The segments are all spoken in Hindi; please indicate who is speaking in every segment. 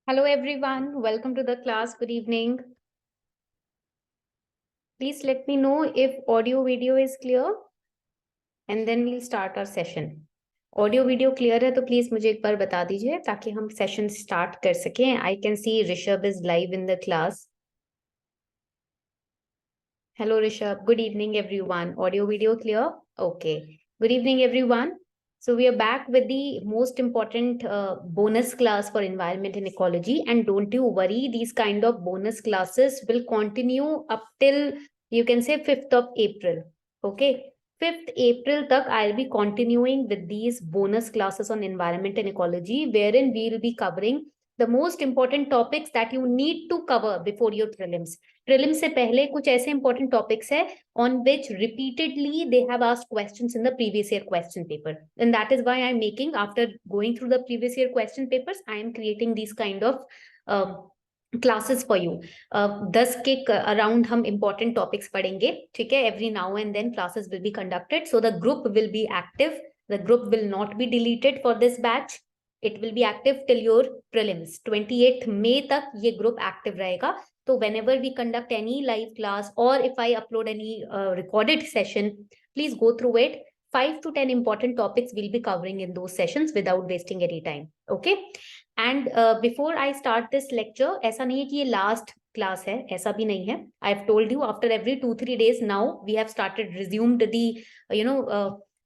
Speaker 1: Hello everyone, welcome to the class. Good evening. Please let me know if audio video is clear and then we'll start our session. Audio video clear है तो प्लीज मुझे एक बार बता दीजिए ताकि हम सेशन स्टार्ट कर सकें. I can see Rishabh is live in the class. Hello Rishabh, good evening everyone. Audio video clear? Okay. Good evening everyone. So we are back with the most important bonus class for environment and ecology, and don't you worry, these kind of bonus classes will continue up till you can say 5th of April. Okay. 5th April tak I'll be continuing with these bonus classes on environment and ecology, wherein we will be covering the most important topics that you need to cover before your prelims. Prelims से पहले कुछ ऐसे important topics है on which repeatedly they have asked questions in the previous year question paper, and that is why I'm making, after going through the previous year question papers, I am creating these kind of classes for you. 10 के अराउंड हम इंपॉर्टेंट टॉपिक्स पढ़ेंगे. ठीक है, every now and then classes will be conducted, so the group will be active. The group will not be deleted for this batch. It will be active till your prelims. 28 मई तक ये ग्रुप एक्टिव रहेगा. तो whenever we conduct any live class or if I upload any recorded session, please go through it. 5 to 10 important topics we'll be covering in those sessions without wasting any time. Okay. And before I start this lecture, ऐसा नहीं है कि ये last class है, ऐसा भी नहीं है. I've told you after every 2-3 days now we have started resumed the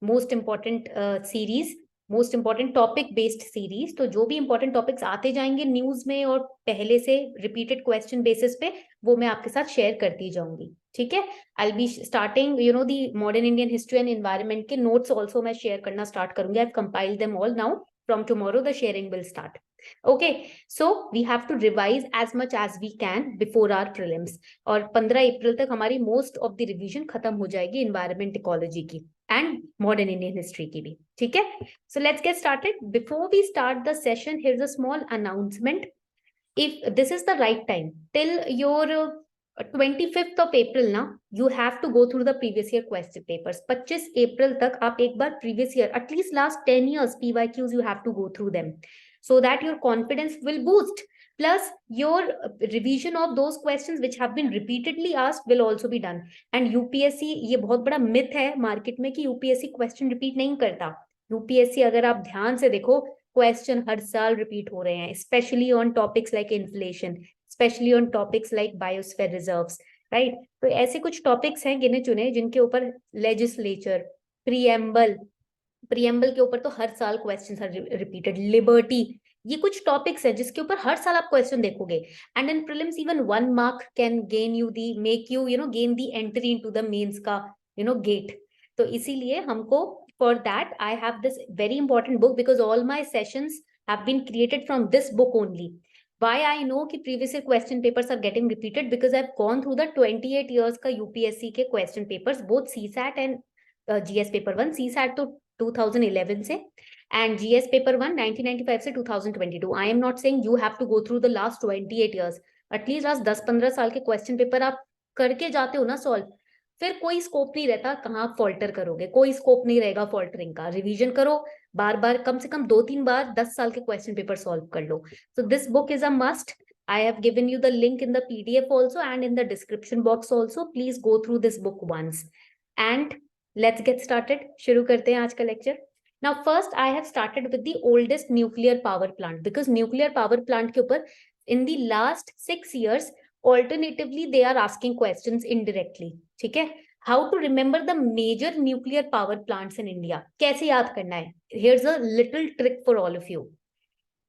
Speaker 1: most important series, most important topic based series. तो जो भी इंपॉर्टेंट टॉपिक्स आते जाएंगे न्यूज में और पहले से रिपीटेड क्वेश्चन बेसिस पे, वो मैं आपके साथ शेयर करती जाऊंगी. ठीक है. I be starting the modern Indian history and environment के नोट्स ऑल्सो मैं शेयर करना स्टार्ट करूंगी. I have compiled them all now. From tomorrow the sharing will start. Okay, so we have to revise as much as we can before our prelims. और 15 अप्रैल तक हमारी most of the revision खत्म हो जाएगी environment ecology की and modern Indian history की भी. ठीक है. So let's get started. Before we start the session, here's a small announcement. If this is the right time till your 25th of April ना, you have to go through the previous year question papers. 25 अप्रैल तक आप एक बार previous year, at least last 10 years PYQs you have to go through them, so that your confidence will boost. Plus your revision of those questions which have been repeatedly asked will also be done. And UPSC, ये बहुत बड़ा myth है market में कि UPSC question repeat नहीं करता. UPSC अगर आप ध्यान से देखो, क्वेश्चन हर साल रिपीट हो रहे हैं, specially on topics like inflation, specially on topics like biosphere reserves. Right. तो ऐसे कुछ टॉपिक्स हैं गिने चुने जिनके ऊपर लेजिस्लेचर, प्रीएम्बल के ऊपर तो हर साल क्वेश्चन रिपीटेड. लिबर्टी, ये कुछ टॉपिक्स है जिसके ऊपर हर साल आप क्वेश्चन देखोगे. And in prelims even 1 mark can gain you the, make you gain the entry into the mains का गेट. तो इसीलिए हमको, for that I have this very important book, because all my sessions have been created from this book only. Why I know कि previous year question papers are getting repeated? Because I've gone through the 28 years का UPSC के question papers, both CSAT and GS paper 1. CSAT तो 2011 से and GS paper 1 1995 से 2022. I am not saying you have to go through the last 28 years. At least last 10-15 साल के question paper आप करके जाते हो ना सॉल्व, फिर कोई स्कोप नहीं रहता कहाँ फॉल्टर करोगे. कोई स्कोप नहीं रहेगा फॉल्टरिंग का. रिवीजन करो बार बार, कम से कम 2-3 बार 10 साल के क्वेश्चन पेपर सॉल्व कर लो. So this book is a must. I have given you the link in the PDF also and in the description box also. Please go through this book once. And let's get started. शुरू करते हैं आज का lecture. Now first I have started with the oldest nuclear power plant, because nuclear power plant के ऊपर in the last 6 years alternatively they are asking questions indirectly. ठीक है. How to remember the major nuclear power plants in India? कैसे याद करना है? Here's a little trick for all of you.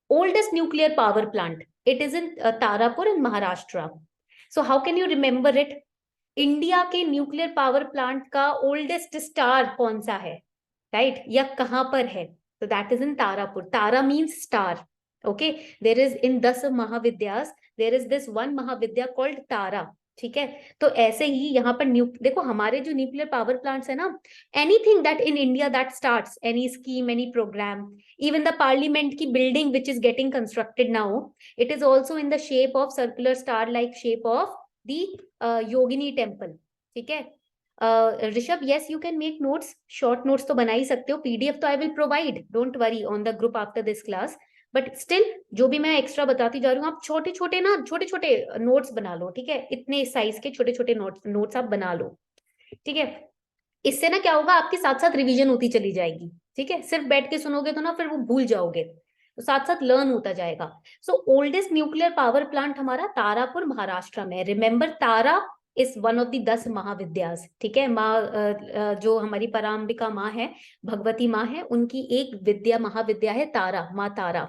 Speaker 1: Oldest nuclear power plant, it is in Tarapur in Maharashtra. So how can you remember it? India के न्यूक्लियर पावर प्लांट का ओल्डेस्ट स्टार कौन सा है, राइट, या कहां पर है? तो that is in Tarapur. Tara means star. Okay. There is in 10 mahavidyas, there is this one mahavidya called Tara. ठीक है. तो ऐसे ही यहाँ पर देखो हमारे जो न्यूक्लियर पावर प्लांट्स है ना, anything that in India that starts any scheme, any programme, even the parliament की building which is getting constructed now, it is also in the shape of circular star like shape of the yogini temple. ठीक है. Rishabh, yes you can make notes, short notes तो बना ही सकते हो. पीडीएफ तो I will provide, don't worry, on the group after this class. But still जो भी मैं एक्स्ट्रा बताती जा रही हूँ, आप छोटे छोटे नोट्स बना लो, ठीक है, इतने साइज के छोटे छोटे नोट्स आप बना लो, ठीक है। इससे ना क्या होगा, आपके साथ साथ रिवीजन होती चली जाएगी, ठीक है। सिर्फ बैठ के सुनोगे तो ना फिर वो भूल जाओगे, तो साथ साथ लर्न होता जाएगा। सो ओल्डेस्ट न्यूक्लियर पावर प्लांट हमारा तारापुर महाराष्ट्र में। Remember, Tara is one of the 10 महाविद्यास, ठीक है। माँ जो हमारी पराम्बिका माँ है, भगवती माँ है, उनकी एक विद्या महाविद्या है तारा, माँ तारा।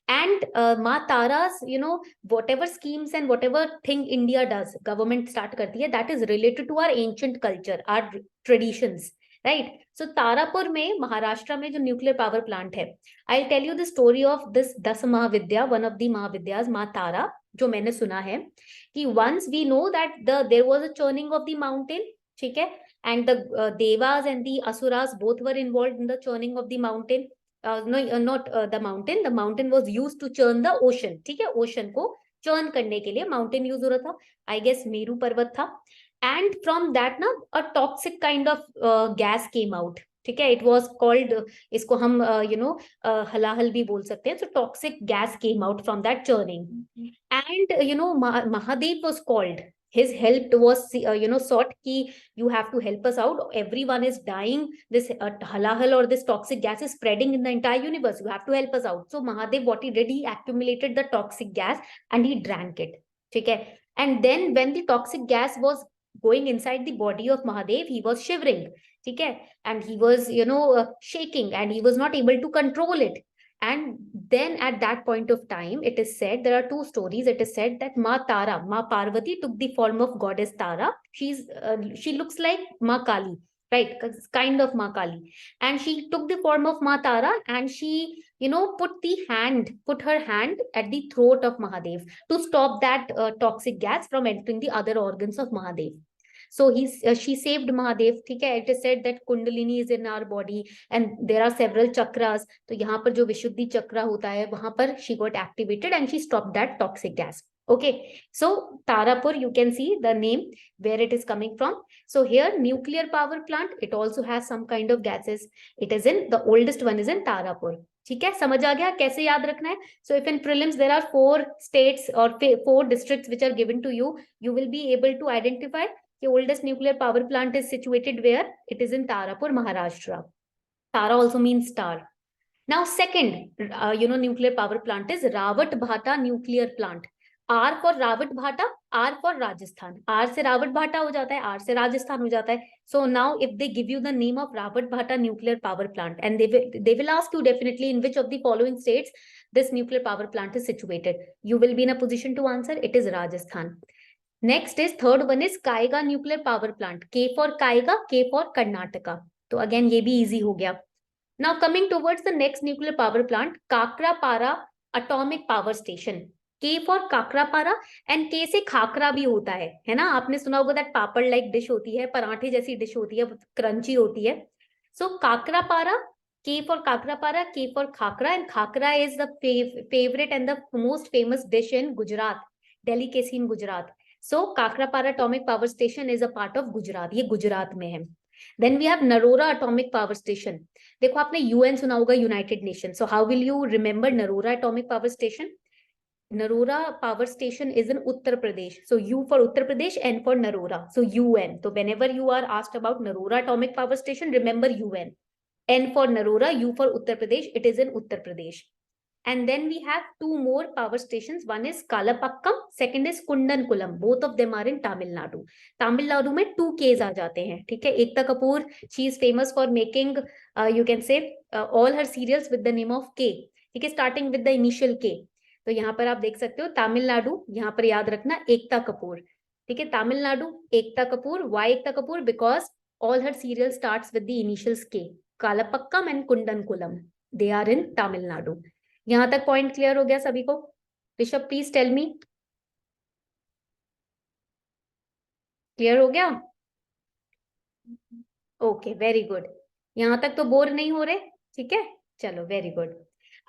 Speaker 1: And Ma Tara's, whatever schemes and whatever thing India does, government start करती है, that is related to our ancient culture, our traditions, right? So Tarapur में, महाराष्ट्र में जो न्यूक्लियर पावर प्लांट है, I'll tell you the story of this 10 Mahavidya, one of the महाविद्यास, माँ तारा, जो मैंने सुना है कि once we know that there was a churning of the mountain, ठीक है, and the devas and the asuras both were involved in the churning of the mountain. No, not the mountain. The mountain was used to churn the ocean. ठीक है, ओशन को चर्न करने के लिए माउंटेन यूज हो रहा था, आई गेस मेरू पर्वत था। एंड फ्रॉम दैट ना a toxic kind of gas came out, ठीक है। इट वाज कॉल्ड, इसको हम हलाहल भी बोल सकते हैं। So toxic gas came out from that churning, and Mahadev was called, his help was sought ki you have to help us out, everyone is dying, this halahal or this toxic gas is spreading in the entire universe, you have to help us out. So Mahadev, what he did, he accumulated the toxic gas and he drank it, okay. And then when the toxic gas was going inside the body of Mahadev, he was shivering, okay, and he was shaking, and he was not able to control it. And then at that point of time, it is said, there are two stories. It is said that Ma Tara, Ma Parvati took the form of goddess Tara. She looks like Ma Kali, right? Kind of Ma Kali. And she took the form of Ma Tara, and she, put her hand at the throat of Mahadev to stop that toxic gas from entering the other organs of Mahadev. So she saved Mahadev, ठीक है। It is said that Kundalini is in our body and there are several chakras. तो यहाँ पर जो विशुद्धि चक्र होता है, वहां पर she got activated and she stopped that toxic gas. Okay, so Tarapur, you can see the name where it is coming from. So here nuclear power plant, it also has some kind of gases. It is in, the oldest one is in Tarapur. ठीक है, समझ आ गया कैसे याद रखना है? So if in prelims there are 4 states or 4 districts which are given to you, you will be able to identify the oldest nuclear power plant is situated where? It is in Tarapur, Maharashtra. Tara also means star. Now second, nuclear power plant is Rawat Bhata nuclear plant. R for Rawat Bhata, R for Rajasthan. R से Rawat Bhata हो जाता है, R से Rajasthan हो जाता है. So now if they give you the name of Rawat Bhata nuclear power plant, and they will ask you definitely in which of the following states this nuclear power plant is situated, you will be in a position to answer. It is Rajasthan. Next is, third one is Kaiga nuclear power plant. K for Kaiga, K for Karnataka. तो again ये भी easy हो गया. Now coming towards the next nuclear power plant, Kakrapara atomic power station. K for Kakrapara and K से खाकरा भी होता है ना? आपने सुना होगा that पापड़ like dish होती है, पराठे जैसी dish होती है, crunchy होती है. So Kakrapara, K for Kakrapara, K for Khakra, and Khakra is the favorite and the most famous dish in Gujarat, delicacy in Gujarat. So Kakrapara atomic power station is a part of Gujarat. ये गुजरात में है. Then we have Narora atomic power station. देखो आपने UN सुना होगा, United Nations. So how will you remember Narora atomic power station? Narora power station is in Uttar Pradesh. So U for Uttar Pradesh, N for Narora. So UN. So whenever you are asked about Narora atomic power station, remember UN. N for Narora, U for Uttar Pradesh. It is in Uttar Pradesh. And then we have 2 more power stations. One is Kalapakkam, second is Kundankulam. Both of them are in Tamil Nadu. Tamil Nadu में 2 Ks आ जाते हैं, ठीक है। Ekta Kapoor, she is famous for making, you can say, all her serials with the name of K, ठीक है, starting with the initial K. तो यहाँ पर आप देख सकते हो तमिलनाडु, यहाँ पर याद रखना एकता कपूर, ठीक है। Tamil Nadu, Ekta Kapoor. Why Ekta Kapoor? Because all her serial starts with the initials K. Kalapakkam and Kundankulam, they are in Tamil Nadu. यहां तक पॉइंट क्लियर हो गया सभी को? Rishabh please tell me, clear हो गया? Okay, very good. यहां तक तो बोर नहीं हो रहे, ठीक है, चलो वेरी गुड.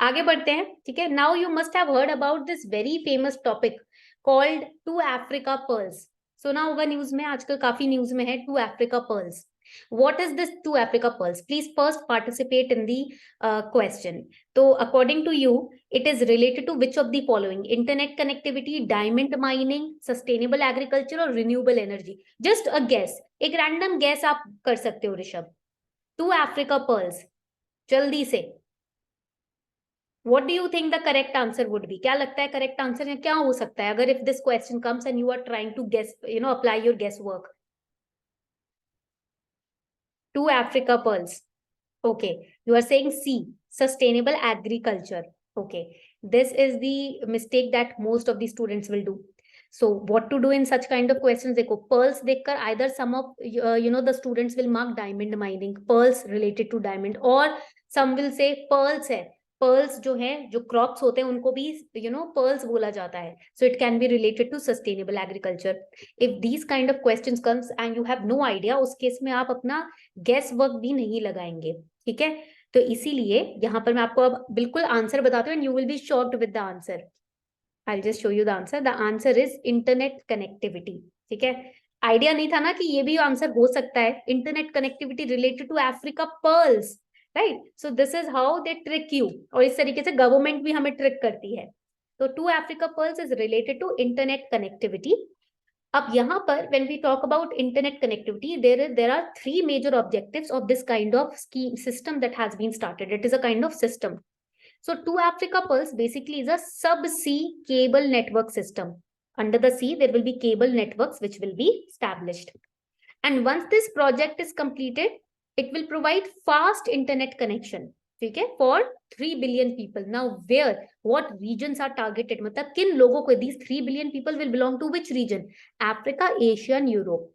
Speaker 1: आगे बढ़ते हैं, ठीक है. Now you must have heard about this very famous topic called 2 Africa pearls. सुना होगा न्यूज में, आजकल काफी न्यूज में है 2 Africa pearls. What is this 2 Africa Pearls? Please first participate in the question. So according to you, it is related to which of the following? Internet connectivity, diamond mining, sustainable agriculture or renewable energy? Just a guess, एक random guess आप कर सकते हो ऋषभ. 2 Africa Pearls, जल्दी से. What do you think the correct answer would be? क्या लगता है correct answer क्या हो सकता है अगर if this question comes and you are trying to guess, apply your guesswork? 2 Africa Pearls. Okay, you are saying C, sustainable agriculture. Okay, this is the mistake that most of the students will do. So what to do in such kind of questions? देखो, pearls देखकर either some of the students will mark diamond mining, pearls related to diamond, or some will say pearls है. Pearls जो है, जो crops होते हैं उनको भी pearls बोला जाता है. So it can be related to sustainable agriculture. If these kind of questions comes and you have no idea, उस केस में आप अपना guess work भी नहीं लगाएंगे. ठीक है, तो इसीलिए यहाँ पर मैं आपको अब बिल्कुल आंसर बताती हूँ and you will be shocked with the answer. I'll just show you the answer. The answer is internet connectivity. ठीक है, आइडिया नहीं था ना कि ये भी आंसर हो सकता है. Internet connectivity related to Africa pearls, right? So this is how they trick you, और इस तरीके से गवर्नमेंट भी हमें ट्रिक करती है. तो 2 Africa Pearls is related to internet connectivity. अब यहाँ पर when we talk about internet connectivity, there are 3 major objectives of this kind of scheme system that has been started. It is a kind of system. So 2 Africa Pearls basically is a subsea cable network system. Under the sea, there will be cable networks which will be established. And once this project is completed, it will provide fast internet connection, okay, for 3 billion people. Now, where, what regions are targeted? मतलब किन लोगों को, these 3 billion people will belong to which region? Africa, Asia and Europe.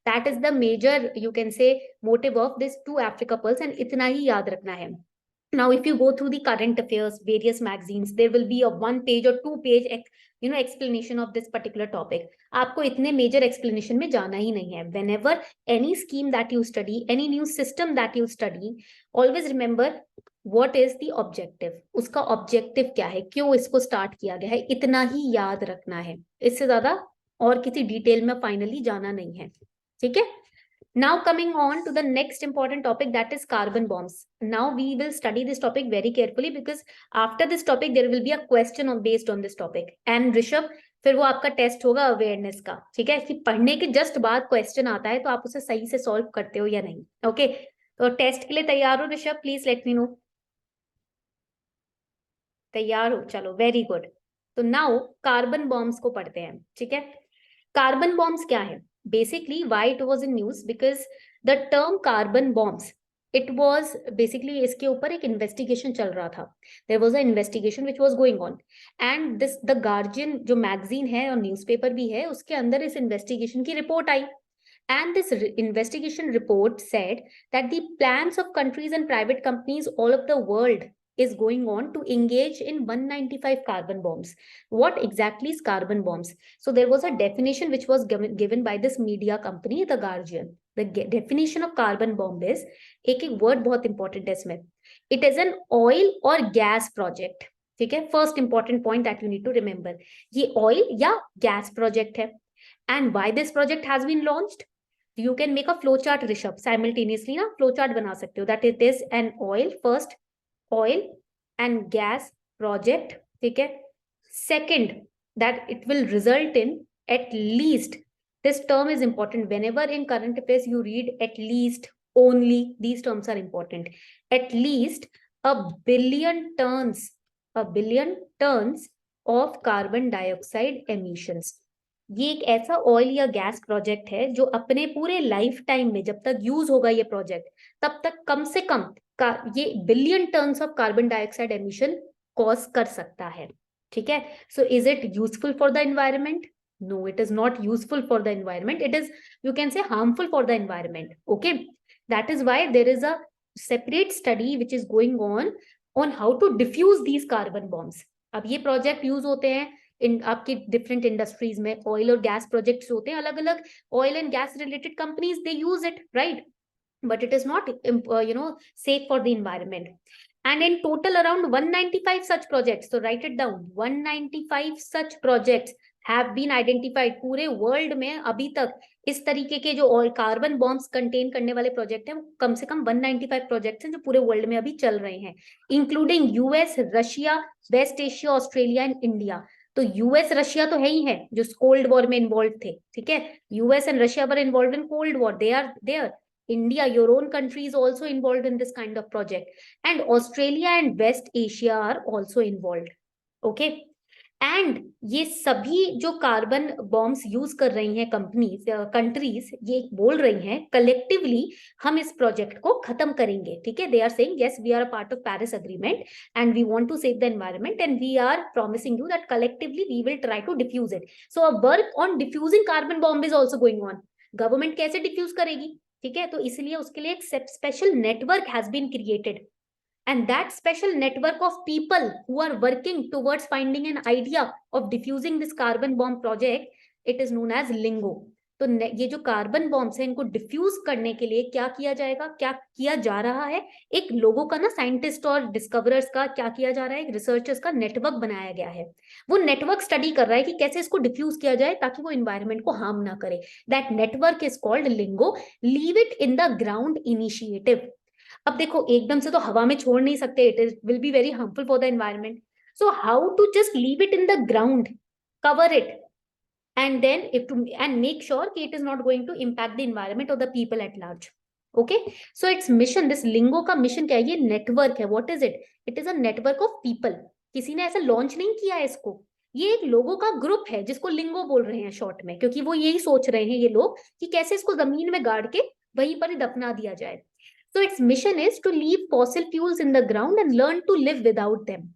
Speaker 1: That is the major, you can say, motive of this 2 Africa Pearls, and इतना ही याद रखना है. Now, if you go through the current affairs, various magazines, there will be a 1 page or 2 page, explanation of this particular topic. आपको इतने major explanation में जाना ही नहीं है. Whenever any scheme that you study, any new system that you study, always remember what is the objective. उसका objective क्या है, क्यों इसको start किया गया है, इतना ही याद रखना है. इससे ज़्यादा और किसी detail में finally जाना नहीं है. ठीक है? Now coming on to the next important topic, that is carbon bombs. Now we will study this topic very carefully because after this topic there will be a question based on this topic. And Rishabh, फिर वो आपका टेस्ट होगा अवेयरनेस का. ठीक है, कि पढ़ने के जस्ट बाद क्वेश्चन आता है तो आप उसे सही से सॉल्व करते हो या नहीं. ओके, तो टेस्ट के लिए तैयार हो Rishabh? Please let me know. तैयार हो? चलो, वेरी गुड. तो नाउ कार्बन बॉम्ब्स को पढ़ते हैं. ठीक है, कार्बन बॉम्ब्स क्या है? Basically, why it was in news? Because the term carbon bombs, it was basically इसके ऊपर एक investigation चल रहा था. There was an investigation which was going on, and this the Guardian जो magazine है और newspaper भी है, उसके अंदर इस investigation की report I. And this investigation report said that the plans of countries and private companies all over the world is going on to engage in 195 carbon bombs. What exactly is carbon bombs? So there was a definition which was given by this media company, The Guardian. The definition of carbon bomb is, एक word बहुत important है इसमें. It is an oil or gas project. ठीक है, first important point that you need to remember. ये oil या gas project है. And why this project has been launched? You can make a flowchart, Rishabh, simultaneously ना flowchart बना सकते हो. That it is an oil and gas project. ठीक है. Second, that it will result in at least, this term is important. Whenever in current affairs you read at least, only, these terms are important. At least a billion tons of carbon dioxide emissions. ये एक ऐसा ऑयल या गैस प्रोजेक्ट है जो अपने पूरे लाइफ टाइम में, जब तक यूज होगा ये प्रोजेक्ट, तब तक कम से कम ये billion tons of carbon dioxide emission cause कर सकता है. ठीक है, so is it useful for the environment? No, it is not useful for the environment. It is, you can say, harmful for the environment. Okay, that is why there is a separate study which is going on how to defuse these carbon bombs. अब ये प्रोजेक्ट यूज होते हैं इन आपकी डिफरेंट इंडस्ट्रीज में. ऑयल और गैस प्रोजेक्ट्स होते हैं, अलग अलग oil and gas related companies, they use it, right? But it is not safe for the environment. And in total around 195 such projects, so write it down, 195 such projects have been identified. पूरे वर्ल्ड में अभी तक इस तरीके के जो और कार्बन बॉम्ब्स कंटेन करने वाले प्रोजेक्ट हैं, वो कम से कम 195 प्रोजेक्ट्स हैं जो पूरे वर्ल्ड में अभी चल रहे हैं, including US, Russia, West Asia, Australia and India. तो यूएस रशिया तो है ही है जो कोल्ड वॉर में इन्वॉल्व थे, ठीक है, US and Russia were involved in cold war, they are there. India, your own country is also involved in this kind of project, and Australia and West Asia are also involved. Okay, and ये सभी जो कार्बन बॉम्ब्स यूज कर रही हैं कंपनीज, कंट्रीज, ये बोल रही हैं कलेक्टिवली हम इस प्रोजेक्ट को खत्म करेंगे, ठीक है। They are saying yes we are a part of Paris agreement and we want to save the environment and we are promising you that collectively we will try to defuse it. So a work on defusing carbon bomb is also going on. Government कैसे डिफ्यूज करेगी, ठीक है, तो इसलिए उसके लिए एक special network has been created, and that special network of people who are working towards finding an idea of diffusing this carbon bomb project, it is known as LINGO. तो ये जो कार्बन बॉम्ब्स है इनको डिफ्यूज करने के लिए क्या किया जाएगा, क्या किया जा रहा है, एक लोगों का ना, साइंटिस्ट और डिस्कवरर्स का क्या किया जा रहा है, एक रिसर्चर्स का नेटवर्क बनाया गया है। वो नेटवर्क स्टडी कर रहा है कि कैसे इसको डिफ्यूज किया जाए ताकि वो इन्वायरमेंट को हार्म ना करे। That network is called lingo, leave it in the ground initiative. अब देखो एकदम से तो हवा में छोड़ नहीं सकते, it will be very harmful for the environment. So how to just leave it in the ground, cover it, and then if to and make sure कि it is not going to impact the environment or the people at large. Okay, so its mission, this लिंगो का मिशन क्या है, ये नेटवर्क है। what is it? It is a network of people. किसी ने ऐसा लॉन्च नहीं किया है इसको, ये एक लोगों का ग्रुप है जिसको लिंगो बोल रहे हैं शॉर्ट में, क्योंकि वो यही सोच रहे हैं ये लोग कि कैसे इसको जमीन में गाड़ के वहीं पर ही दफना दिया जाए। So its mission is to leave fossil fuels in the ground and learn to live without them.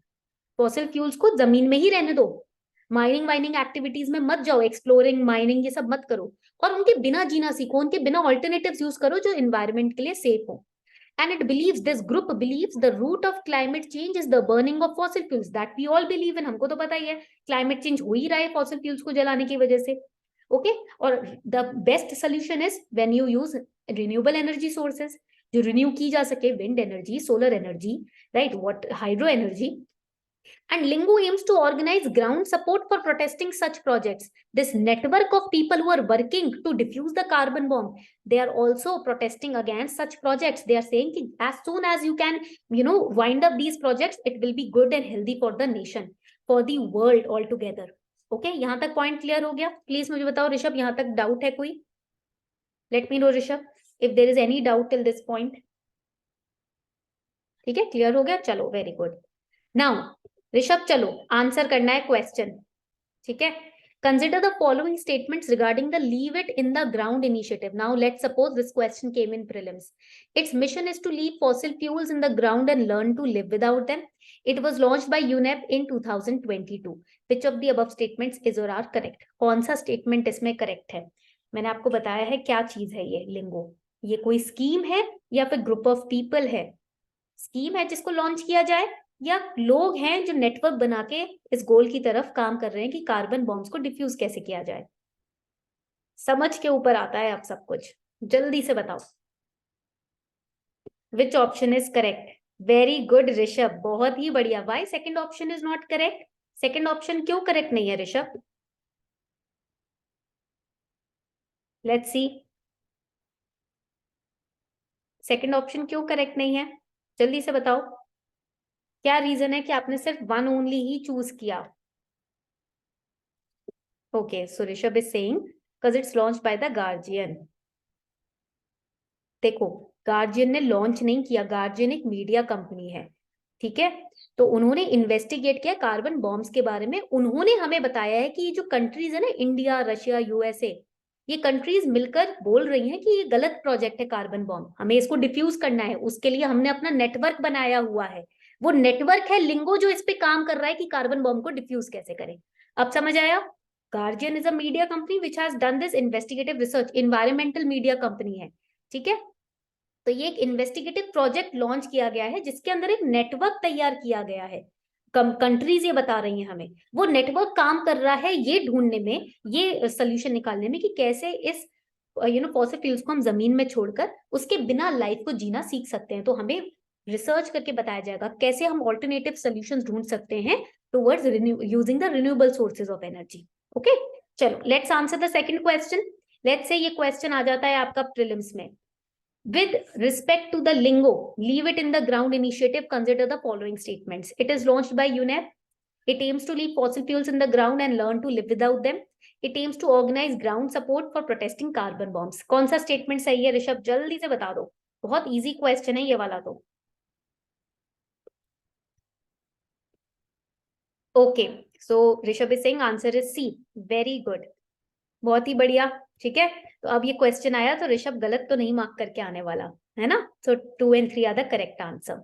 Speaker 1: Fossil fuels को जमीन में ही रहने दो, माइनिंग वाइनिंग एक्टिविटीज में मत जाओ, एक्सप्लोरिंग माइनिंग ये सब मत करो, और उनके बिना जीना सीखो, उनके बिना ऑल्टरनेटिव्स यूज करो जो एनवायरनमेंट के लिए सेफ हो। And it believes, this group believes, the root of climate change is the burning of fossil fuels. That we all believe in, हमको तो पता ही है क्लाइमेट चेंज हो ही रहा है फॉसिल फ्यूल्स को जलाने की वजह से। ओके, और the best solution is when you use renewable energy sources, जो रिन्यू की जा सके, wind energy, solar energy, right, what, hydro energy. And Lingo aims to organize ground support for protesting such projects. This network of people who are working to diffuse the carbon bomb, they are also protesting against such projects. They are saying that as soon as you can, wind up these projects, it will be good and healthy for the nation, for the world altogether. Okay, यहाँ तक पॉइंट क्लियर हो गया? प्लीज मुझे बताओ ऋषभ, यहाँ तक डाउट है कोई? Let me know Rishabh if there is any doubt till this point. ठीक है, क्लियर हो गया, चलो वेरी गुड। नाउ ऋषभ चलो आंसर करना है क्वेश्चन, ठीक है। Consider the following statements regarding the leave it in the ground initiative. Now let's suppose this question came in prelims. Its mission is to leave fossil fuels in the ground and learn to live without them. It was launched by UNEP in 2022. Which of the above statements is or are correct? कौन सा statement इसमें correct है? मैंने आपको बताया है क्या चीज है ये लिंगो, ये कोई स्कीम है या फिर ग्रुप ऑफ पीपल है? स्कीम है जिसको लॉन्च किया जाए, या लोग हैं जो नेटवर्क बना के इस गोल की तरफ काम कर रहे हैं कि कार्बन बॉम्ब्स को डिफ्यूज कैसे किया जाए? समझ के ऊपर आता है अब सब कुछ, जल्दी से बताओ which option is correct. Very good Rishabh, बहुत ही बढ़िया। Why second option is not correct? Second option क्यों करेक्ट नहीं है Rishabh? Let's see, second option क्यों करेक्ट नहीं है, जल्दी से बताओ। क्या रीजन है कि आपने सिर्फ वन ओनली ही चूज किया? Okay, so Rishabh is saying because it's launch by the guardian. देखो, गार्जियन ने लॉन्च नहीं किया, गार्जियन एक मीडिया कंपनी है, ठीक है। तो उन्होंने इन्वेस्टिगेट किया कार्बन बॉम्ब्स के बारे में, उन्होंने हमें बताया है कि ये जो कंट्रीज है ना, इंडिया, रशिया, यूएसए, ये कंट्रीज मिलकर बोल रही हैं कि ये गलत प्रोजेक्ट है कार्बन बॉम्ब, हमें इसको डिफ्यूज करना है। उसके लिए हमने अपना नेटवर्क बनाया हुआ है, वो नेटवर्क है लिंगो जो इस पे काम कर रहा है कि कार्बन बॉम्ब को डिफ्यूज कैसे करें। अब समझ आया? Guardian is a media company which has done this investigative research, environmental media company है, ठीक है। तो ये एक इन्वेस्टिगेटिव प्रोजेक्ट लॉन्च किया गया है जिसके अंदर एक नेटवर्क तैयार किया गया है। कंट्रीज ये बता रही हैं हमें, वो नेटवर्क काम कर रहा है ये ढूंढने में, ये सोल्यूशन निकालने में कि कैसे इस फॉसिल फ्यूल्स को हम जमीन में छोड़कर उसके बिना लाइफ को जीना सीख सकते हैं। तो हमें रिसर्च करके बताया जाएगा कैसे हम ऑल्टरनेटिव सोल्यूशंस ढूंढ सकते हैं towards using the renewable sources of energy. Okay, चलो let's answer the second question. Let's say ये क्वेश्चन आ जाता है आपका प्रीलिम्स में। With respect to the lingo, leave it in the ground initiative, consider the following statements. It is launched by UNEP. It aims to leave fossil fuels in the ground and learn to live without them. It aims to organize ground support for protesting carbon bombs. कौन सा स्टेटमेंट सही है ऋषभ, जल्दी से बता दो, बहुत इजी क्वेश्चन है ये वाला तो। Okay, so Rishabh is saying answer is C, very good, बहुत ही बढ़िया। ठीक है, तो अब ये क्वेश्चन आया तो ऋषभ गलत तो नहीं मार्क करके आने वाला है ना। So 2 and 3 are the correct answer.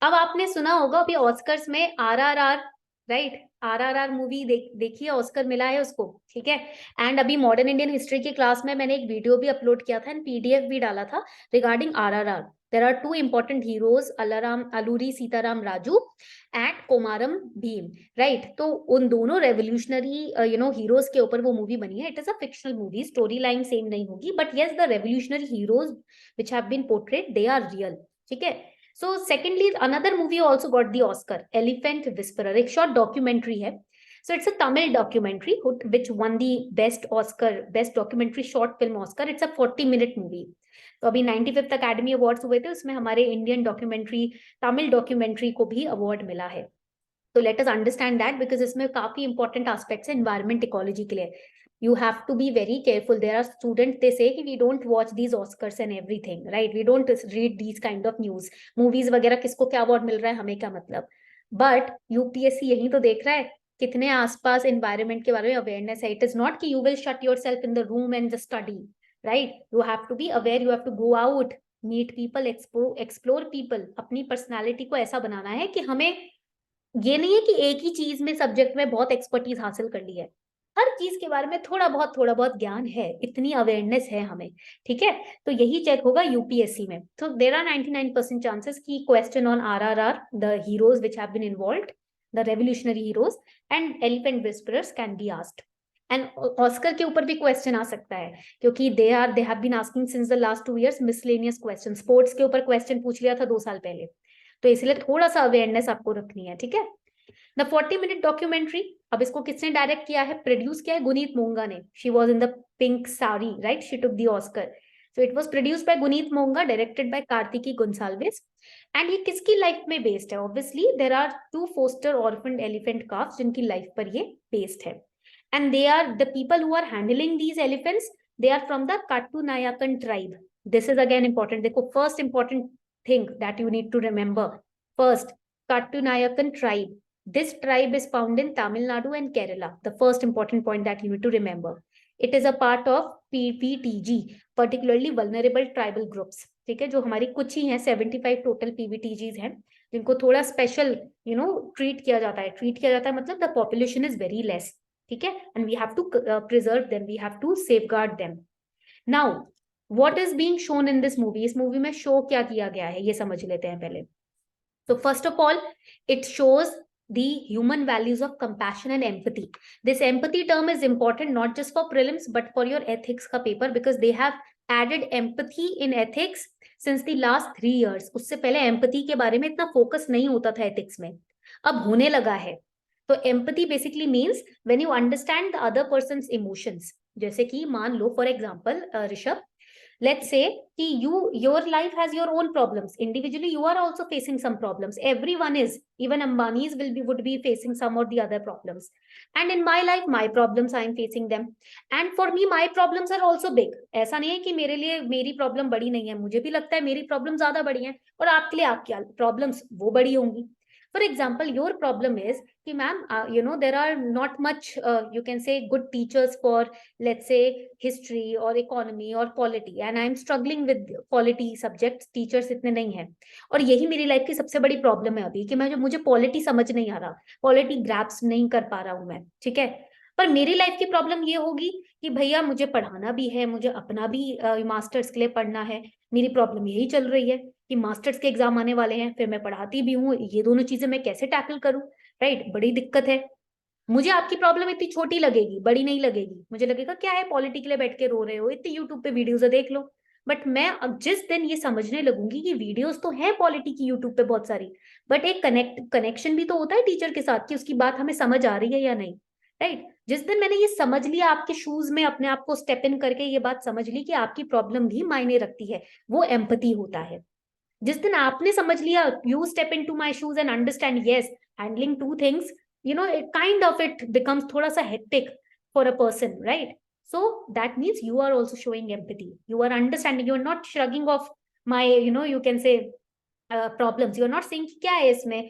Speaker 1: अब आपने सुना होगा अभी ऑस्कर्स में RRR, राइट, RRR मूवी देखिए, ऑस्कर मिला है उसको। ठीक है, एंड अभी मॉडर्न इंडियन हिस्ट्री की क्लास में मैंने एक वीडियो भी अपलोड किया था एंड PDF भी डाला था regarding RRR। There are 2 important heroes, Alluri Sitarama Raju and Komaram Bheem, right. तो उन दोनों रेवोल्यूशनरी हीरोज के ऊपर वो मूवी बनी है। It is a fictional movie, story line same नहीं होगी, but yes the revolutionary heroes which have been portrayed they are real. ठीक है, so secondly another movie also got the Oscar, Elephant Whisperer, एक short documentary है। so it's a Tamil documentary which won the best Oscar, best documentary short film Oscar. it's a 40-minute movie। तो अभी 95th अकेडमी अवार्ड्स हुए थे, उसमें हमारे इंडियन डॉक्यूमेंट्री, तमिल डॉक्यूमेंट्री को भी अवार्ड मिला है। तो let us understand that because इसमें काफी इंपॉर्टेंट एस्पेक्ट्स है एनवायरमेंट इकोलॉजी के लिए। You have to be very careful. There are students, they say कि we don't watch these Oscars and everything, right? We don't read these kind of news. Movies वगैरह किसको क्या अवार्ड मिल रहा है हमें क्या मतलब। बट UPSC यही तो देख रहा है कितने आसपास एनवायरमेंट के बारे में अवेयरनेस है। इट इज नॉट कि you will shut yourself in the room and just study, right. You have to be aware, you have to go out, meet people, explore people. अपनी पर्सनैलिटी को ऐसा बनाना है कि हमें ये नहीं है कि एक ही चीज में, सब्जेक्ट में बहुत एक्सपर्टीज हासिल कर ली है, हर चीज के बारे में थोड़ा बहुत ज्ञान है, इतनी अवेयरनेस है हमें। ठीक है, तो यही चेक होगा UPSC में। तो देयर आर 99% चांसेस कि question on RRR, the heroes which have been involved, the revolutionary heroes and elephant whisperers can be asked. And Oscar के ऊपर भी क्वेश्चन आ सकता है क्योंकि they have been asking since the last 2 years miscellaneous question. Sports के ऊपर क्वेश्चन पूछ लिया था 2 साल पहले, तो इसलिए थोड़ा सा अवेयरनेस आपको रखनी है। ठीक है, द 40-minute डॉक्यूमेंट्री, अब इसको किसने डायरेक्ट किया है, प्रोड्यूस किया है गुनीत मोंगा ने। She was in the pink sari, right, she took the Oscar. So it was produced by Guneet Monga, directed by Kartiki Gonsalves. And ये किसकी लाइफ में बेस्ड है? Obviously there are 2 foster orphan elephant calves जिनकी लाइफ पर ये बेस्ड है। And they are the people who are handling these elephants, they are from the Kattunayakan tribe. This is again important. देखो, first important thing that you need to remember, first, Kattunayakan tribe. This tribe is found in Tamil Nadu and Kerala. The first important point that you need to remember. It is a part of PVTG, particularly vulnerable tribal groups. ठीक है, जो हमारी कुछ ही हैं, 75 टोटल PVTGs हैं जिनको थोड़ा स्पेशल ट्रीट किया जाता है। ट्रीट किया जाता है मतलब the population is very less. ठीक है, and we have to preserve them, we have to safeguard them. Now what is being shown in this movie? इस मूवी में शो क्या किया गया है ये समझ लेते हैं पहले। So first of all, it shows the human values of compassion and empathy. This empathy term is important not just for prelims but for your ethics का paper because they have added empathy in ethics since the last 3 years. उससे पहले empathy के बारे में इतना focus नहीं होता था ethics में, अब होने लगा है। तो empathy basically means when you understand the other person's emotions. जैसे कि मान लो for example Rishabh, let's say कि your life has your own problems, individually you are also facing some problems, everyone is, even Ambanis would be facing some or the other problems, and in my life my problems I am facing them, and for me my problems are also big. ऐसा नहीं है कि मेरे लिए मेरी प्रॉब्लम बड़ी नहीं है, मुझे भी लगता है मेरी प्रॉब्लम ज्यादा बड़ी है, और आपके लिए आपकी प्रॉब्लम्स वो बड़ी होंगी। For example, your problem is कि ma'am, there are not much, you can say, good teachers for, let's say, history or economy or polity, and I am struggling with polity subjects. Teachers इतने नहीं हैं, और यही मेरी लाइफ की सबसे बड़ी प्रॉब्लम है अभी कि मुझे पॉलिटी समझ नहीं आ रहा, पॉलिटी ग्रैप्स नहीं कर पा रहा हूं मैं। ठीक है, पर मेरी लाइफ की प्रॉब्लम ये होगी कि भैया मुझे पढ़ाना भी है, मुझे अपना भी मास्टर्स के लिए पढ़ना है। मेरी प्रॉब्लम यही चल रही है कि मास्टर्स के एग्जाम आने वाले हैं, फिर मैं पढ़ाती भी हूँ, ये दोनों चीजें मैं कैसे टैकल करूँ, राइट, बड़ी दिक्कत है। मुझे आपकी प्रॉब्लम इतनी छोटी लगेगी, बड़ी नहीं लगेगी, मुझे लगेगा क्या है पॉलिटी के लिए बैठ के रो रहे हो, इतनी यूट्यूब पे वीडियोस है देख लो। बट मैं अब जिस दिन ये समझने लगूंगी कि वीडियोस तो है पॉलिटी की यूट्यूब पे बहुत सारी, बट एक कनेक्शन भी तो होता है टीचर के साथ कि उसकी बात हमें समझ आ रही है या नहीं, राइट। जिस दिन मैंने ये समझ लिया, आपके शूज में अपने आप को स्टेप इन करके ये बात समझ ली कि आपकी प्रॉब्लम भी मायने रखती है, वो एम्पैथी होता है। जिस दिन आपने समझ लिया, you step into my shoes and understand, yes, handling two things, kind of it becomes थोड़ा सा hectic for a person, right? So that means you are also showing empathy. You are understanding. You are not shrugging off my, you can say, problems. You are not saying कि क्या है इसमें,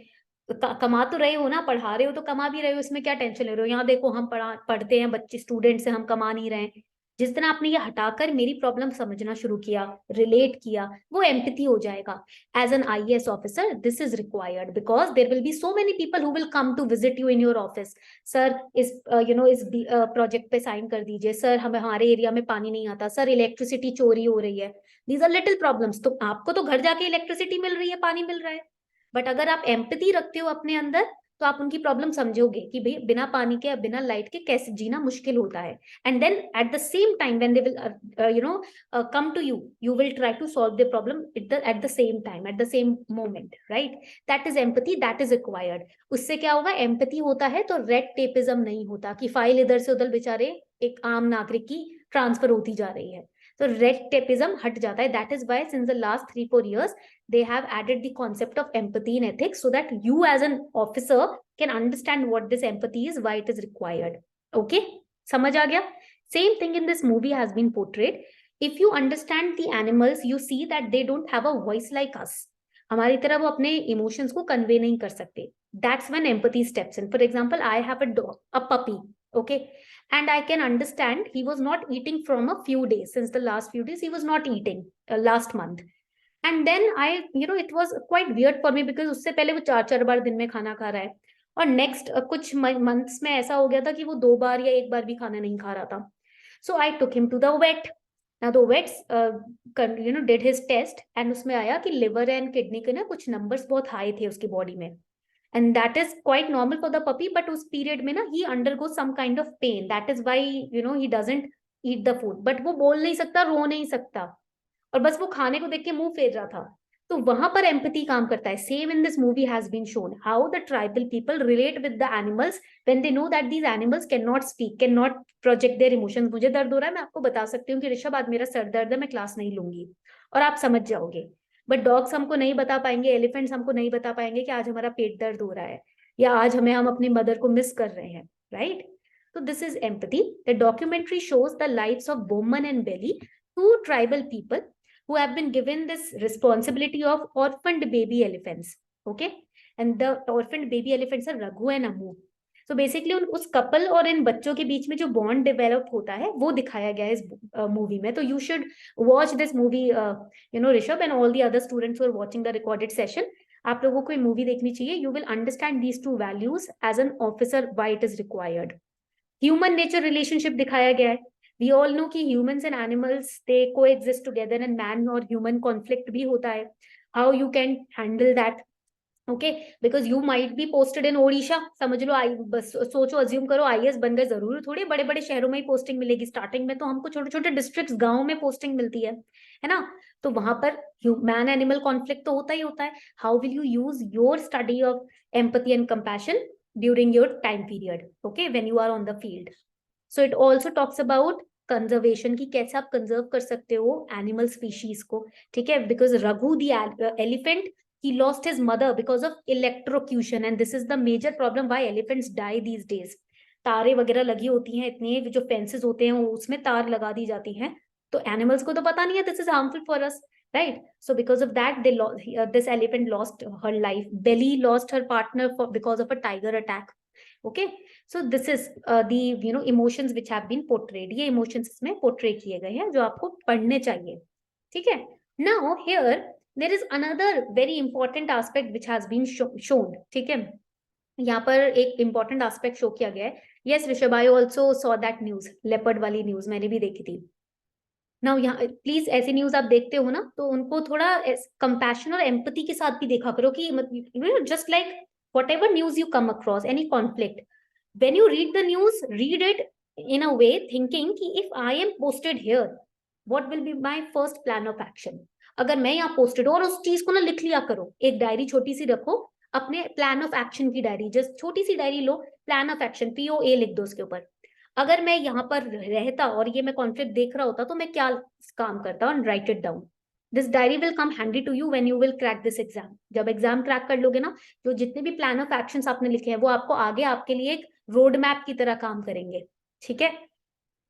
Speaker 1: कमा तो रहे हो ना, पढ़ा रहे हो तो कमा भी रहे हो, इसमें क्या टेंशन ले रहे हो, यहाँ देखो हम पढ़ते हैं, बच्चे स्टूडेंट्स हैं, हम कमा नहीं रहे हैं। जिस दिन आपने ये हटाकर मेरी प्रॉब्लम समझना शुरू किया, रिलेट किया, वो एम्पैथी हो जाएगा। As an IAS officer this is required, because there will be so many people who will come to visit you in your office. Sir इस इस प्रोजेक्ट पे साइन कर दीजिए, सर हमारे एरिया में पानी नहीं आता, सर इलेक्ट्रिसिटी चोरी हो रही है। These are little problems. तो आपको तो घर जाके इलेक्ट्रिसिटी मिल रही है, पानी मिल रहा है, बट अगर आप एम्पैथी रखते हो अपने अंदर, तो आप उनकी प्रॉब्लम समझोगे कि भाई बिना पानी के या बिना लाइट के कैसे जीना मुश्किल होता है। And then at the same time when they will come to you, you will try to solve the problem at the same time, at the same moment, right? That is empathy, that is required. उससे क्या होगा, एम्पैथी होता है तो रेड टेपिज्म नहीं होता कि फाइल इधर से उधर बेचारे एक आम नागरिक की ट्रांसफर होती जा रही है, तो रेड टेपिज्म हट जाता है। That is why since the last 3-4 years they have added the concept of empathy in ethics, so that you as an officer can understand what this empathy is, why it is required. Okay, समझ आ गया? Same thing in this movie has been portrayed. If you understand the animals, you see that they don't have a voice like us. हमारी तरह वो अपने emotions को convey नहीं कर सकते. That's when empathy steps in. For example, I have a dog, a puppy, okay, and I can understand he was not eating from a few days. Since the last few days he was not eating, last month. And then I it was quite weird for me, because उससे पहले वो 4-4 बार दिन में खाना खा रहा है, और नेक्स्ट कुछ मंथ्स में ऐसा हो गया था कि वो 2 बार या 1 बार भी खाना नहीं खा रहा था। So I took him to the vet. Now the vets did his test, and उसमें आया कि लिवर एंड किडनी के ना कुछ नंबर्स बहुत हाई थे उसकी बॉडी में, and that is quite normal for the puppy, but उस पीरियड में ना ही undergo some kind of pain, that is why he doesn't eat the food, but वो बोल नहीं सकता, रो नहीं सकता, और बस वो खाने को देख के मुंह फेर रहा था। तो वहां पर एम्पैथी काम करता है। Same in this movie has been shown how the tribal people relate with the animals when they know that these animals can not speak, can not project their emotions. मुझे दर्द हो रहा है, मैं आपको बता सकती हूँ कि ऋषभ आज मेरा सर दर्द है, मैं क्लास नहीं लूंगी, और आप समझ जाओगे। बट डॉग्स हमको नहीं बता पाएंगे, एलिफेंट्स हमको नहीं बता पाएंगे कि आज हमारा पेट दर्द हो रहा है, या आज हम अपनी मदर को मिस कर रहे हैं, right? So this is empathy. The documentary shows the lives of Bowman and Belly, two tribal people who have been given this responsibility of orphaned baby elephants. Okay, and the orphaned baby elephants are Raghu and Amu. So basically उस कपल और इन बच्चों के बीच में जो बॉन्ड डेवलप होता है वो दिखाया गया है इस मूवी में। तो you should watch this movie, Rishabh and all the other students who are watching the recorded session. आप लोगों को ये मूवी देखनी चाहिए। You will understand these two values as an officer why it is required. Human nature relationship दिखाया गया है। वी ऑल नो कि humans and animals they coexist together, and man और ह्यूमन कॉन्फ्लिक्ट भी होता है। हाउ यू कैन हैंडल that? Okay, because you might be posted in Odisha, समझ लो, बस सोचो, अज्यूम करो IAS बन गए, जरूरी थोड़ी बड़े बड़े शहरों में ही पोस्टिंग मिलेगी। स्टार्टिंग में तो हमको छोटे छोटे डिस्ट्रिक्ट्स, गांव में पोस्टिंग मिलती है ना? तो वहां पर मैन एनिमल कॉन्फ्लिक्ट तो होता ही होता है। How will you use your study of empathy and compassion during your time period, okay, when you are on the field? So it also talks about conservation की, कैसे आप कंजर्व कर सकते हो एनिमल स्पीशीज को, ठीक है? Because Raghu the elephant, he lost his mother because of electrocution, and this is the major problem why elephants die these days. तारे वगैरह लगी होती हैं, इतने जो फेंसेस होते हैं उसमें तार लगा दी जाती हैं, तो एनिमल्स को तो पता नहीं है this is harmful for us, right? So because of that they this elephant lost her life. Belly lost her partner because of a tiger attack. Okay, so this is the emotions which have been portrayed. ये emotions इसमें portray किए गए हैं जो आपको पढ़ने चाहिए, ठीक है? Now here there is another very important aspect which has been shown, ठीक है? यहाँ पर एक important aspect show किया गया है। Yes, Rishabh, I also saw that news, leopard वाली news मैंने भी देखी थी। नाउ यहाँ प्लीज ऐसी न्यूज आप देखते हो ना, तो उनको थोड़ा कंपैशन और एम्पैथी के साथ भी देखा करो कि just like whatever news you come across any conflict, when you read the news, read it in a way thinking कि if I am posted here what will be my first plan of action. अगर मैं यहाँ पोस्टेड, और उस चीज को ना लिख लिया करो, एक डायरी छोटी सी रखो, अपने प्लान ऑफ एक्शन की डायरी, जस्ट छोटी सी डायरी लो, प्लान ऑफ एक्शन, POA लिख दो उसके ऊपर। अगर मैं यहाँ पर रहता और ये मैं कॉन्फ्लिक्ट देख रहा होता तो मैं क्या काम करता, और write it down. This diary will come handy to you when you will crack this exam. जब एग्जाम क्रैक कर लोगे ना, जो जितने भी प्लान ऑफ एक्शंस आपने लिखे हैं वो आपको आगे आपके लिए एक रोड मैप की तरह काम करेंगे, ठीक है।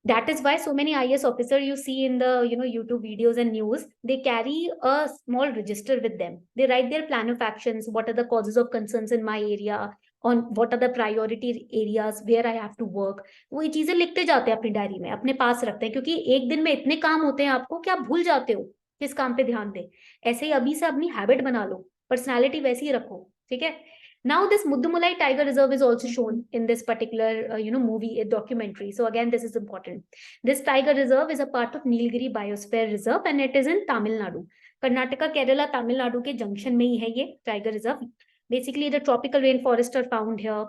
Speaker 1: That is why so many IAS officer you see in the YouTube videos and news, they carry a small register with them. They write their plan of actions, what are the causes of concerns in my area, on what are the priority areas where I have to work. वो ये चीजें लिखते जाते हैं अपनी डायरी में, अपने पास रखते हैं, क्योंकि एक दिन में इतने काम होते हैं आपको कि आप भूल जाते हो किस काम पे ध्यान दें। ऐसे ही अभी से अपनी हैबिट बना लो, पर्सनालिटी वैसी ही रखो, ठीक है। Now this Muddumulai Tiger Reserve is also shown in this particular movie, a documentary. So again, this is important. This tiger reserve is a part of Nilgiri Biosphere Reserve and it is in Tamil Nadu. Karnataka, Kerala, Tamil Nadu के junction में ही है ये tiger reserve. Basically, the tropical rainforests are found here.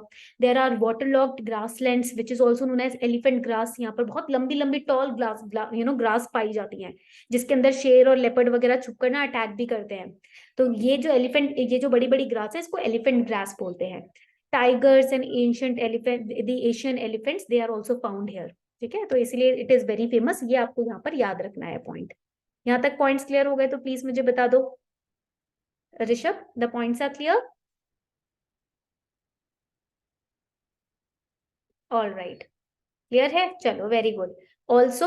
Speaker 1: There are waterlogged grasslands, which is also known as elephant grass. यहाँ पर बहुत लंबी लंबी tall grass पाई जाती हैं, जिसके अंदर शेर और लेपर्ड वगैरह छुपकर ना अटैक भी करते हैं। तो ये जो बड़ी बड़ी ग्रास है, इसको एलिफेंट ग्रास बोलते हैं। Tigers and ancient elephant, the Asian elephants, they are also found here, ठीक है। तो इसलिए इट इज वेरी फेमस, ये आपको यहाँ पर याद रखना है पॉइंट। यहाँ तक पॉइंट्स क्लियर हो गए तो प्लीज मुझे बता दो। Rishabh, the points are clear? All right, clear है, चलो very good. Also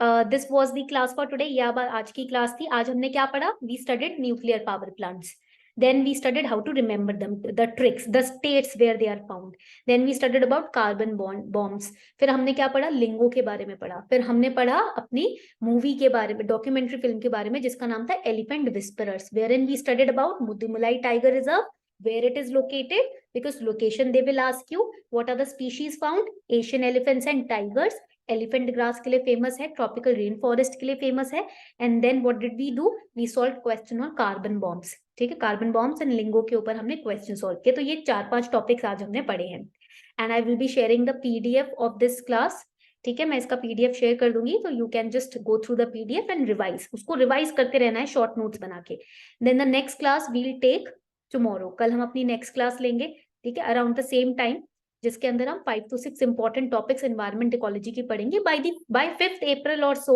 Speaker 1: this was the class for today, यह आज की क्लास थी। आज हमने क्या पढ़ा? We studied nuclear power plants, then we studied how to remember them, the tricks, the states where they are found, then we studied about carbon bombs, फिर हमने क्या पढ़ा? लिंगो के बारे में पढ़ा, फिर हमने पढ़ा अपनी मूवी के बारे में, डॉक्यूमेंट्री फिल्म के बारे में जिसका नाम था elephant whisperers, wherein we studied about Muddumulai Tiger Reserve, where it is located, because location they will ask you, what are the species found, Asian elephants and tigers, elephant grass के लिए फेमस है, ट्रॉपिकल रेन फॉरेस्ट के लिए फेमस है, and then what did we do? We solve question on carbon bombs, ठीक है। कार्बन बॉम्ब्स एंड लिंगो के ऊपर हमने क्वेश्चन सॉल्व किए। तो ये 4-5 टॉपिक्स आज हमने पढ़े हैं, and I will be sharing the PDF of this class, ठीक है। मैं इसका PDF शेयर कर दूंगी, तो you can just go through the PDF and revise, उसको रिवाइज करते रहना है शॉर्ट नोट्स बना के। Then the next class will take tomorrow, कल हम अपनी नेक्स्ट क्लास लेंगे, ठीक है, अराउंड द सेम टाइम, जिसके अंदर हम 5 to 6 important topics environment ecology की पढ़ेंगे। बाय 5th April और सो,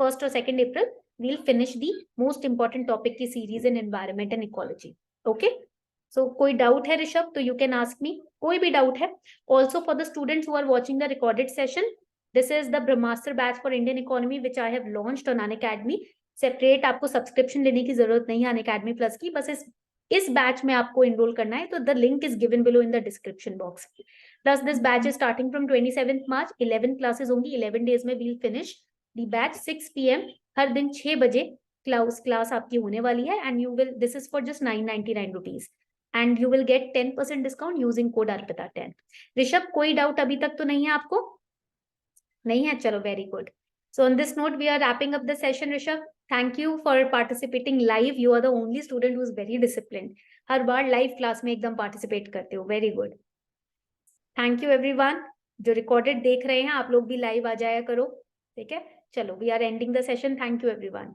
Speaker 1: 1st और 2nd April, we'll finish the most important topic की series in environment and ecology. Okay? So कोई डाउट है ऋषभ तो you can ask me. कोई भी डाउट है? Also for the students who are watching the recorded session, this is the Brahmastra batch for Indian economy which I have launched on Unacademy. Separate आपको सब्सक्रिप्शन लेने की जरूरत नहीं है Unacademy Plus की, बस इस बैच में आपको इनरोल करना है, तो the link is given below in the description box. Plus this batch is starting from 27th March, 11 classes होंगी, 11 डेज में we'll finish the batch 6 PM, हर दिन 6 बजे क्लास आपकी होने वाली है, and you will, this is for just 999 rupees, and you will get 10% discount using code अर्पिता10। ऋषभ, कोई डाउट अभी तक तो नहीं है आपको? नहीं है, चलो very good. So on this note, we are wrapping up the session, Rishabh. Thank you for participating live. You are the only student who is very disciplined. Her bar live class में एकदम participate करते हो. Very good. Thank you everyone. जो recorded देख रहे हैं, आप लोग भी live आ जाया करो, ठीक है? चलो, we are ending the session. Thank you everyone.